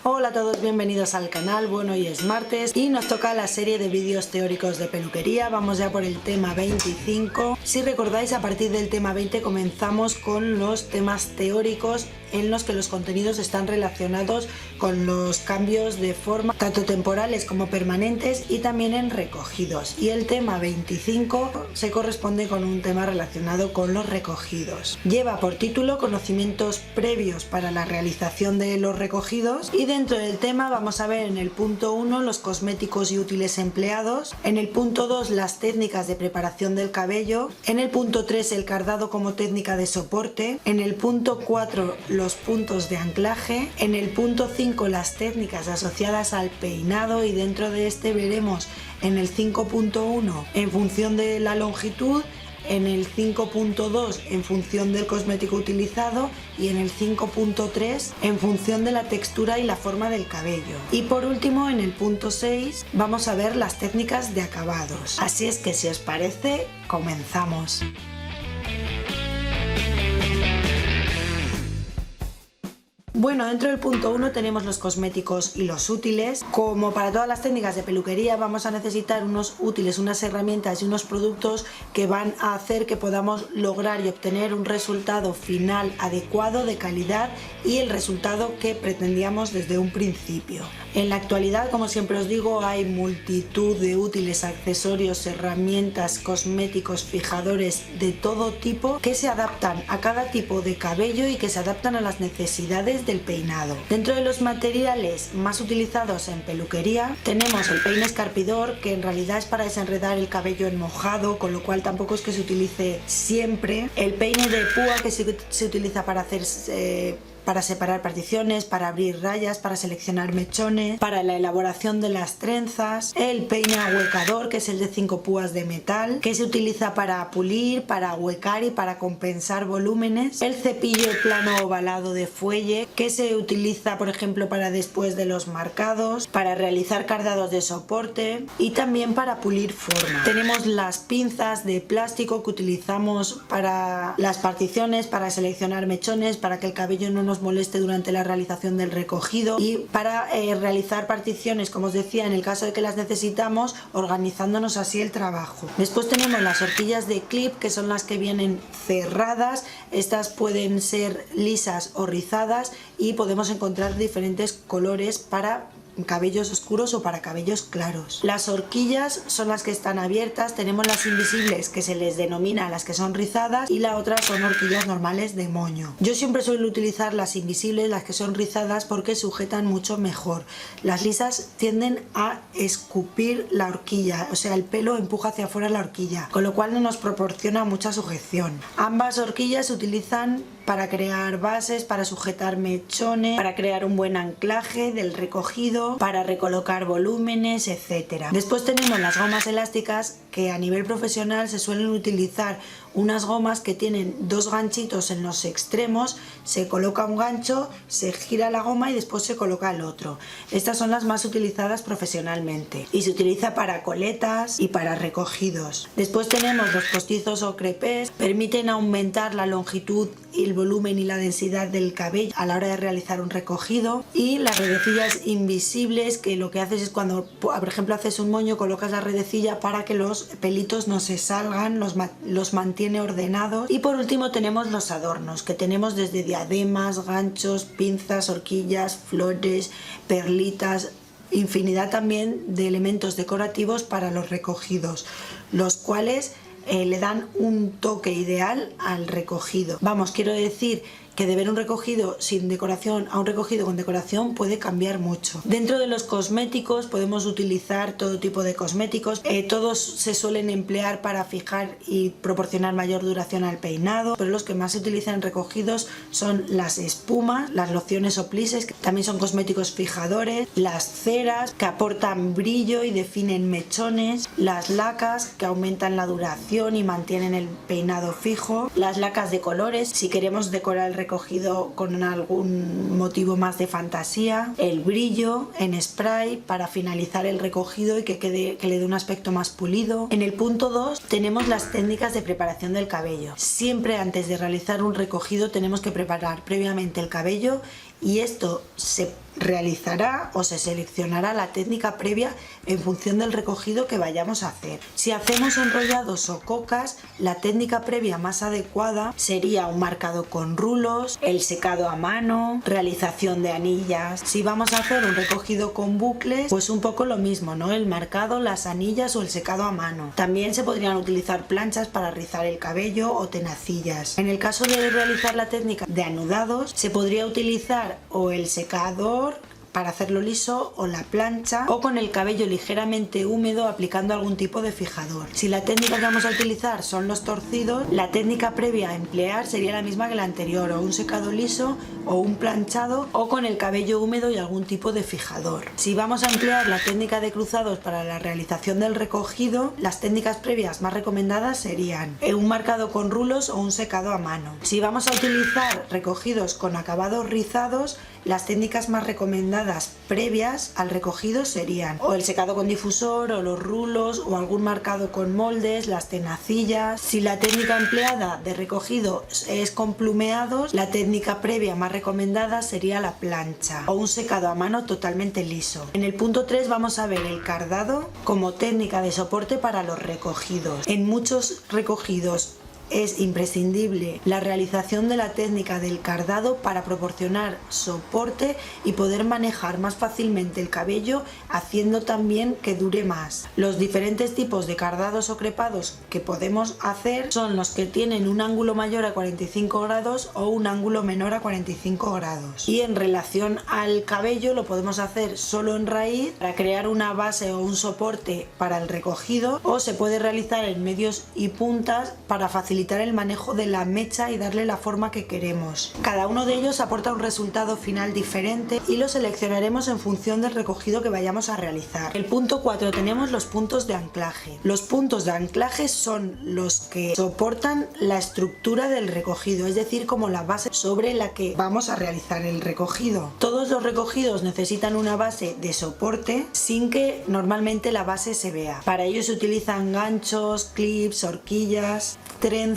Hola a todos, bienvenidos al canal. Bueno, hoy es martes y nos toca la serie de vídeos teóricos de peluquería. Vamos ya por el tema 25. Si recordáis, a partir del tema 20 comenzamos con los temas teóricos en los que los contenidos están relacionados con los cambios de forma, tanto temporales como permanentes, y también en recogidos. Y el tema 25 se corresponde con un tema relacionado con los recogidos. Lleva por título conocimientos previos para la realización de los recogidos, y dentro del tema vamos a ver en el punto 1 los cosméticos y útiles empleados, en el punto 2 las técnicas de preparación del cabello, en el punto 3 el cardado como técnica de soporte, en el punto 4 los puntos de anclaje, en el punto 5 las técnicas asociadas al peinado, y dentro de este veremos en el 5.1 en función de la longitud, en el 5.2 en función del cosmético utilizado y en el 5.3 en función de la textura y la forma del cabello. Y por último, en el punto 6 vamos a ver las técnicas de acabados. Así es que, si os parece, comenzamos. Bueno, dentro del punto 1 tenemos los cosméticos y los útiles. Como para todas las técnicas de peluquería, vamos a necesitar unos útiles, unas herramientas y unos productos que van a hacer que podamos lograr y obtener un resultado final adecuado, de calidad, y el resultado que pretendíamos desde un principio. En la actualidad, como siempre os digo, hay multitud de útiles, accesorios, herramientas, cosméticos, fijadores de todo tipo que se adaptan a cada tipo de cabello y que se adaptan a las necesidades del peinado. Dentro de los materiales más utilizados en peluquería tenemos el peine escarpidor, que en realidad es para desenredar el cabello en mojado, con lo cual tampoco es que se utilice siempre. El peine de púa, que se utiliza para para separar particiones, para abrir rayas, para seleccionar mechones, para la elaboración de las trenzas. El peine ahuecador, que es el de 5 púas de metal, que se utiliza para pulir, para ahuecar y para compensar volúmenes. El cepillo plano ovalado de fuelle, que se utiliza, por ejemplo, para después de los marcados, para realizar cardados de soporte y también para pulir forma. Tenemos las pinzas de plástico que utilizamos para las particiones, para seleccionar mechones, para que el cabello no nos moleste durante la realización del recogido, y para realizar particiones, como os decía, en el caso de que las necesitamos, organizándonos así el trabajo. Después tenemos las horquillas de clip, que son las que vienen cerradas. Estas pueden ser lisas o rizadas y podemos encontrar diferentes colores para cabellos oscuros o para cabellos claros. Las horquillas son las que están abiertas. Tenemos las invisibles, que se les denomina las que son rizadas, y la otra son horquillas normales de moño. Yo siempre suelo utilizar las invisibles, las que son rizadas, porque sujetan mucho mejor. Las lisas tienden a escupir la horquilla, o sea, el pelo empuja hacia afuera la horquilla, con lo cual no nos proporciona mucha sujeción. Ambas horquillas se utilizan para crear bases, para sujetar mechones, para crear un buen anclaje del recogido, para recolocar volúmenes, etc. Después tenemos las gomas elásticas, que a nivel profesional se suelen utilizar unas gomas que tienen dos ganchitos en los extremos. Se coloca un gancho, se gira la goma y después se coloca el otro. Estas son las más utilizadas profesionalmente y se utiliza para coletas y para recogidos. Después tenemos los postizos o crepés, permiten aumentar la longitud y el volumen y la densidad del cabello a la hora de realizar un recogido. Y las redecillas invisibles, que lo que haces es, cuando por ejemplo haces un moño, colocas la redecilla para que los pelitos no se salgan, los mantiene ordenados. Y por último tenemos los adornos, que tenemos desde diademas, ganchos, pinzas, horquillas, flores, perlitas, infinidad también de elementos decorativos para los recogidos, los cuales le dan un toque ideal al recogido. Vamos, quiero decir que de ver un recogido sin decoración a un recogido con decoración puede cambiar mucho. Dentro de los cosméticos podemos utilizar todo tipo de cosméticos. Todos se suelen emplear para fijar y proporcionar mayor duración al peinado, pero los que más se utilizan en recogidos son las espumas, las lociones o plises, que también son cosméticos fijadores, las ceras, que aportan brillo y definen mechones, las lacas, que aumentan la duración y mantienen el peinado fijo, las lacas de colores, si queremos decorar el recogido con algún motivo más de fantasía, el brillo en spray para finalizar el recogido y que le dé un aspecto más pulido. En el punto 2 tenemos las técnicas de preparación del cabello. Siempre antes de realizar un recogido tenemos que preparar previamente el cabello, y esto se realizará o se seleccionará la técnica previa en función del recogido que vayamos a hacer. Si hacemos enrollados o cocas, la técnica previa más adecuada sería un marcado con rulos, el secado a mano, realización de anillas. Si vamos a hacer un recogido con bucles, pues un poco lo mismo, ¿no? El marcado, las anillas o el secado a mano. También se podrían utilizar planchas para rizar el cabello o tenacillas. En el caso de realizar la técnica de anudados, se podría utilizar o el secador para hacerlo liso o la plancha, o con el cabello ligeramente húmedo aplicando algún tipo de fijador. Si la técnica que vamos a utilizar son los torcidos, la técnica previa a emplear sería la misma que la anterior, o un secado liso o un planchado, o con el cabello húmedo y algún tipo de fijador. Si vamos a emplear la técnica de cruzados para la realización del recogido, las técnicas previas más recomendadas serían un marcado con rulos o un secado a mano. Si vamos a utilizar recogidos con acabados rizados, las técnicas más recomendadas previas al recogido serían o el secado con difusor, o los rulos, o algún marcado con moldes, las tenacillas. Si la técnica empleada de recogido es con plumeados, la técnica previa más recomendada sería la plancha o un secado a mano totalmente liso. En el punto 3 vamos a ver el cardado como técnica de soporte para los recogidos. En muchos recogidos es imprescindible la realización de la técnica del cardado para proporcionar soporte y poder manejar más fácilmente el cabello, haciendo también que dure más. Los diferentes tipos de cardados o crepados que podemos hacer son los que tienen un ángulo mayor a 45 grados o un ángulo menor a 45 grados. Y en relación al cabello lo podemos hacer solo en raíz para crear una base o un soporte para el recogido, o se puede realizar en medios y puntas para facilitar el manejo de la mecha y darle la forma que queremos. Cada uno de ellos aporta un resultado final diferente y lo seleccionaremos en función del recogido que vayamos a realizar. El punto 4 tenemos los puntos de anclaje. Los puntos de anclaje son los que soportan la estructura del recogido, es decir, como la base sobre la que vamos a realizar el recogido. Todos los recogidos necesitan una base de soporte sin que normalmente la base se vea. Para ello se utilizan ganchos, clips, horquillas, trenzas,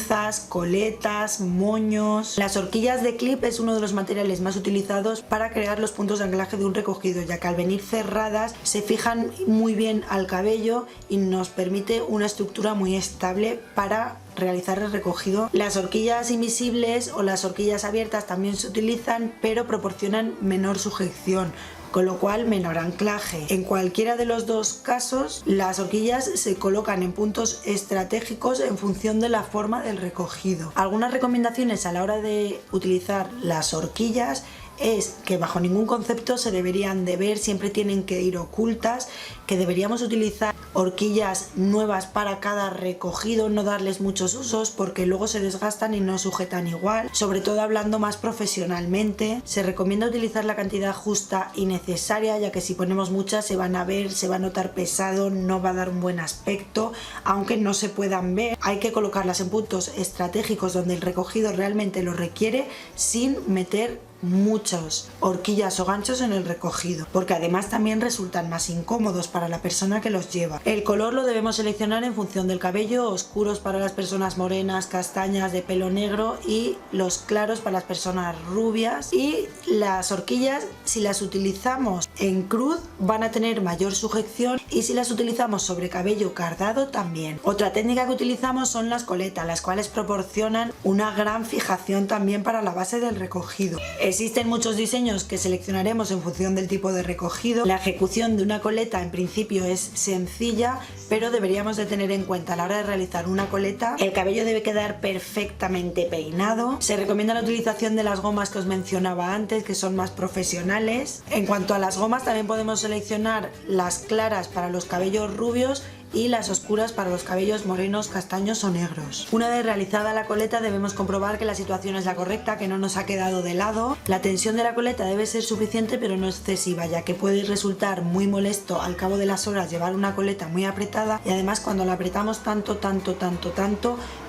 coletas, moños. Las horquillas de clip es uno de los materiales más utilizados para crear los puntos de anclaje de un recogido, ya que al venir cerradas se fijan muy bien al cabello y nos permite una estructura muy estable para realizar el recogido. Las horquillas invisibles o las horquillas abiertas también se utilizan, pero proporcionan menor sujeción, con lo cual menor anclaje. En cualquiera de los dos casos, las horquillas se colocan en puntos estratégicos en función de la forma del recogido. Algunas recomendaciones a la hora de utilizar las horquillas es que bajo ningún concepto se deberían de ver, siempre tienen que ir ocultas, que deberíamos utilizar horquillas nuevas para cada recogido, no darles muchos usos porque luego se desgastan y no sujetan igual, sobre todo hablando más profesionalmente. Se recomienda utilizar la cantidad justa y necesaria, ya que si ponemos muchas se van a ver, se va a notar pesado, no va a dar un buen aspecto, aunque no se puedan ver. Hay que colocarlas en puntos estratégicos donde el recogido realmente lo requiere, sin meter muchas horquillas o ganchos en el recogido, porque además también resultan más incómodos para la persona que los lleva. El color lo debemos seleccionar en función del cabello: oscuros para las personas morenas, castañas, de pelo negro, y los claros para las personas rubias. Y las horquillas, si las utilizamos en cruz, van a tener mayor sujeción, y si las utilizamos sobre cabello cardado también. Otra técnica que utilizamos son las coletas, las cuales proporcionan una gran fijación también para la base del recogido. Existen muchos diseños que seleccionaremos en función del tipo de recogido. La ejecución de una coleta en principio es sencilla, pero deberíamos de tener en cuenta a la hora de realizar una coleta, el cabello debe quedar perfectamente peinado. Se recomienda la utilización de las gomas que os mencionaba antes, que son más profesionales. En cuanto a las gomas, también podemos seleccionar las claras para los cabellos rubios y las oscuras para los cabellos morenos, castaños o negros. Una vez realizada la coleta, debemos comprobar que la situación es la correcta, que no nos ha quedado de lado. La tensión de la coleta debe ser suficiente pero no excesiva, ya que puede resultar muy molesto al cabo de las horas llevar una coleta muy apretada, y además cuando la apretamos tanto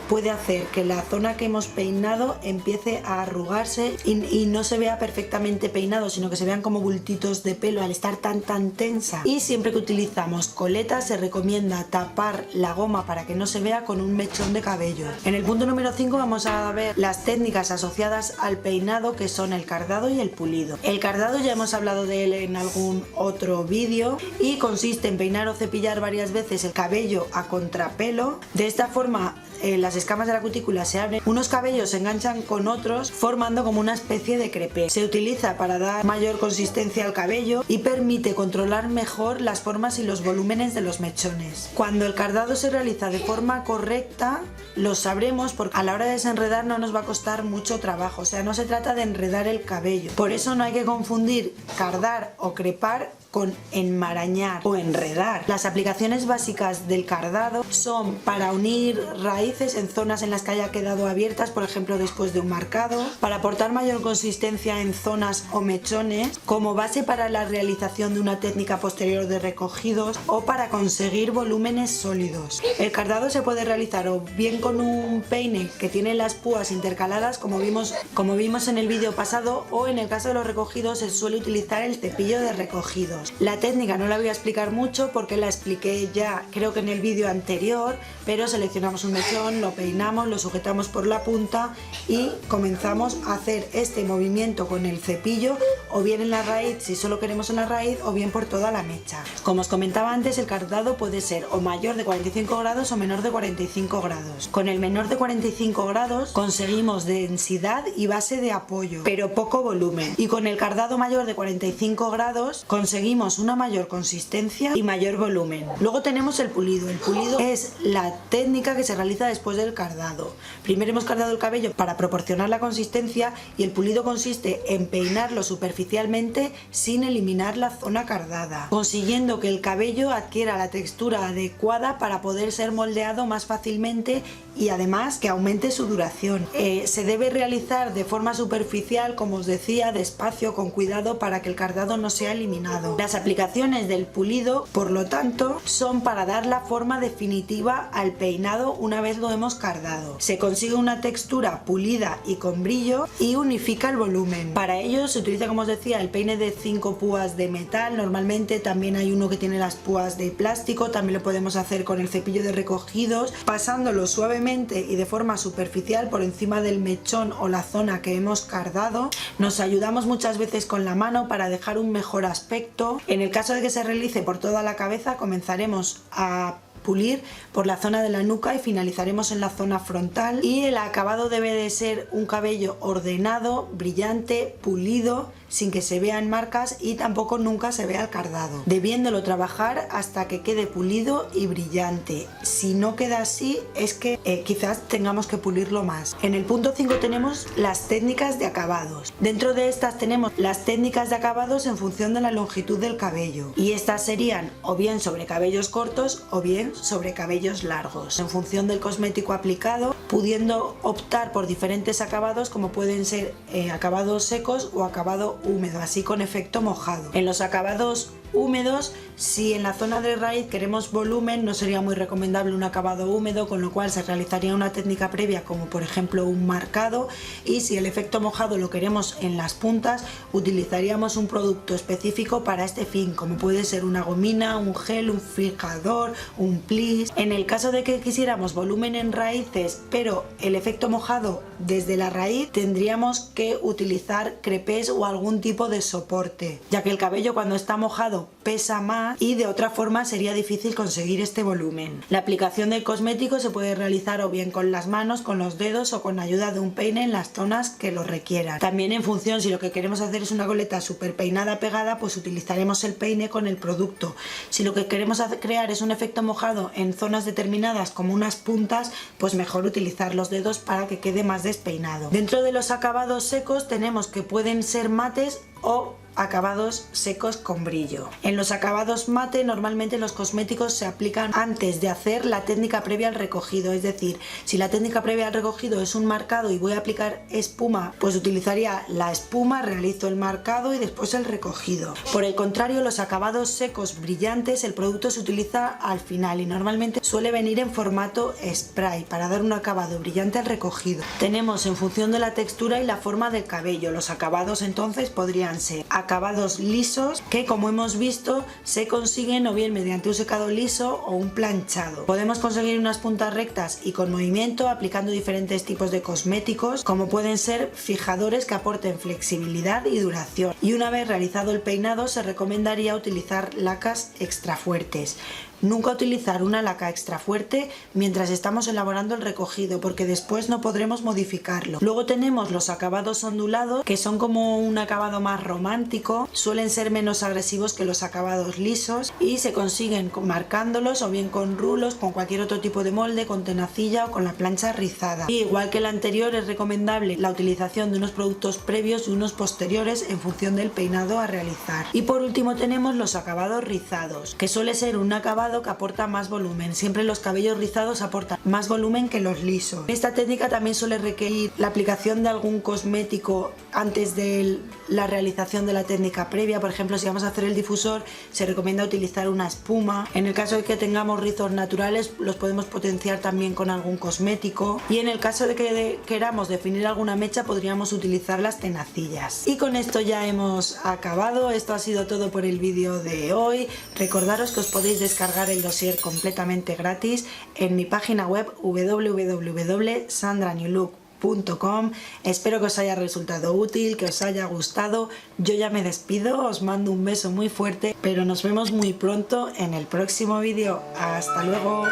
puede hacer que la zona que hemos peinado empiece a arrugarse y no se vea perfectamente peinado, sino que se vean como bultitos de pelo al estar tan tensa. Y siempre que utilizamos coletas se recomienda tapar la goma para que no se vea con un mechón de cabello. En el punto número 5 vamos a ver las técnicas asociadas al peinado, que son el cardado y el pulido. El cardado ya hemos hablado de él en algún otro vídeo y consiste en peinar o cepillar varias veces el cabello a contrapelo. De esta forma las escamas de la cutícula se abren, unos cabellos se enganchan con otros formando como una especie de crepé. Se utiliza para dar mayor consistencia al cabello y permite controlar mejor las formas y los volúmenes de los mechones. Cuando el cardado se realiza de forma correcta lo sabremos, porque a la hora de desenredar no nos va a costar mucho trabajo, o sea, no se trata de enredar el cabello. Por eso no hay que confundir cardar o crepar con enmarañar o enredar. Las aplicaciones básicas del cardado son para unir raíces en zonas en las que haya quedado abiertas, por ejemplo después de un marcado, para aportar mayor consistencia en zonas o mechones, como base para la realización de una técnica posterior de recogidos o para conseguir volúmenes sólidos. El cardado se puede realizar o bien con un peine que tiene las púas intercaladas, como vimos en el vídeo pasado, o en el caso de los recogidos se suele utilizar el cepillo de recogidos. La técnica no la voy a explicar mucho porque la expliqué ya creo que en el vídeo anterior, pero seleccionamos un mechón, lo peinamos, lo sujetamos por la punta y comenzamos a hacer este movimiento con el cepillo, o bien en la raíz si solo queremos en la raíz, o bien por toda la mecha. Como os comentaba antes, el cardado puede ser o mayor de 45 grados o menor de 45 grados. Con el menor de 45 grados conseguimos densidad y base de apoyo, pero poco volumen, y con el cardado mayor de 45 grados conseguimos una mayor consistencia y mayor volumen. Luego tenemos el pulido. El pulido es la técnica que se realiza después del cardado. Primero hemos cardado el cabello para proporcionar la consistencia y el pulido consiste en peinarlo superficialmente sin eliminar la zona cardada, consiguiendo que el cabello adquiera la textura adecuada para poder ser moldeado más fácilmente y además que aumente su duración. Se debe realizar de forma superficial, como os decía, despacio, con cuidado, para que el cardado no sea eliminado. Las aplicaciones del pulido, por lo tanto, son para dar la forma definitiva al peinado una vez lo hemos cardado. Se consigue una textura pulida y con brillo y unifica el volumen. Para ello se utiliza, como os decía, el peine de 5 púas de metal. Normalmente también hay uno que tiene las púas de plástico. También lo podemos hacer con el cepillo de recogidos, pasándolo suavemente y de forma superficial por encima del mechón o la zona que hemos cardado. Nos ayudamos muchas veces con la mano para dejar un mejor aspecto. En el caso de que se realice por toda la cabeza, comenzaremos a pulir por la zona de la nuca y finalizaremos en la zona frontal, y el acabado debe de ser un cabello ordenado, brillante, pulido, sin que se vean marcas y tampoco nunca se vea el cardado, debiéndolo trabajar hasta que quede pulido y brillante. Si no queda así es que quizás tengamos que pulirlo más. En el punto 5 tenemos las técnicas de acabados. Dentro de estas tenemos las técnicas de acabados en función de la longitud del cabello, y estas serían o bien sobre cabellos cortos o bien sobre cabellos largos, en función del cosmético aplicado, pudiendo optar por diferentes acabados, como pueden ser acabados secos o acabado húmedo, así con efecto mojado. En los acabados húmedos, si en la zona de raíz queremos volumen, no sería muy recomendable un acabado húmedo, con lo cual se realizaría una técnica previa, como por ejemplo un marcado, y si el efecto mojado lo queremos en las puntas, utilizaríamos un producto específico para este fin, como puede ser una gomina, un gel, un fijador, un plis. En el caso de que quisiéramos volumen en raíces pero el efecto mojado desde la raíz, tendríamos que utilizar crepés o algún tipo de soporte, ya que el cabello cuando está mojado pesa más y de otra forma sería difícil conseguir este volumen. La aplicación del cosmético se puede realizar o bien con las manos, con los dedos o con ayuda de un peine en las zonas que lo requieran. También en función, si lo que queremos hacer es una coleta súper peinada pegada, pues utilizaremos el peine con el producto. Si lo que queremos crear es un efecto mojado en zonas determinadas como unas puntas, pues mejor utilizar los dedos para que quede más despeinado. Dentro de los acabados secos tenemos que pueden ser mates o acabados secos con brillo. En los acabados mate normalmente los cosméticos se aplican antes de hacer la técnica previa al recogido, es decir, si la técnica previa al recogido es un marcado y voy a aplicar espuma, pues utilizaría la espuma, realizo el marcado y después el recogido. Por el contrario, los acabados secos brillantes el producto se utiliza al final y normalmente suele venir en formato spray para dar un acabado brillante al recogido. Tenemos en función de la textura y la forma del cabello, los acabados entonces podrían ser acabados lisos que, como hemos visto, se consiguen o bien mediante un secado liso o un planchado. Podemos conseguir unas puntas rectas y con movimiento aplicando diferentes tipos de cosméticos, como pueden ser fijadores que aporten flexibilidad y duración. Y una vez realizado el peinado se recomendaría utilizar lacas extra fuertes. Nunca utilizar una laca extra fuerte mientras estamos elaborando el recogido, porque después no podremos modificarlo. Luego tenemos los acabados ondulados, que son como un acabado más romántico, suelen ser menos agresivos que los acabados lisos y se consiguen marcándolos o bien con rulos, con cualquier otro tipo de molde, con tenacilla o con la plancha rizada. Y igual que el anterior, es recomendable la utilización de unos productos previos y unos posteriores en función del peinado a realizar. Y por último tenemos los acabados rizados, que suele ser un acabado que aporta más volumen. Siempre los cabellos rizados aportan más volumen que los lisos. Esta técnica también suele requerir la aplicación de algún cosmético antes de la realización de la técnica previa. Por ejemplo, si vamos a hacer el difusor, se recomienda utilizar una espuma. En el caso de que tengamos rizos naturales, los podemos potenciar también con algún cosmético. Y en el caso de que queramos definir alguna mecha, podríamos utilizar las tenacillas. Y con esto ya hemos acabado. Esto ha sido todo por el vídeo de hoy. Recordaros que os podéis descargar el dossier completamente gratis en mi página web www.sandranewlook.com. Espero que os haya resultado útil, que os haya gustado. Yo ya me despido, os mando un beso muy fuerte, pero nos vemos muy pronto en el próximo vídeo. ¡Hasta luego!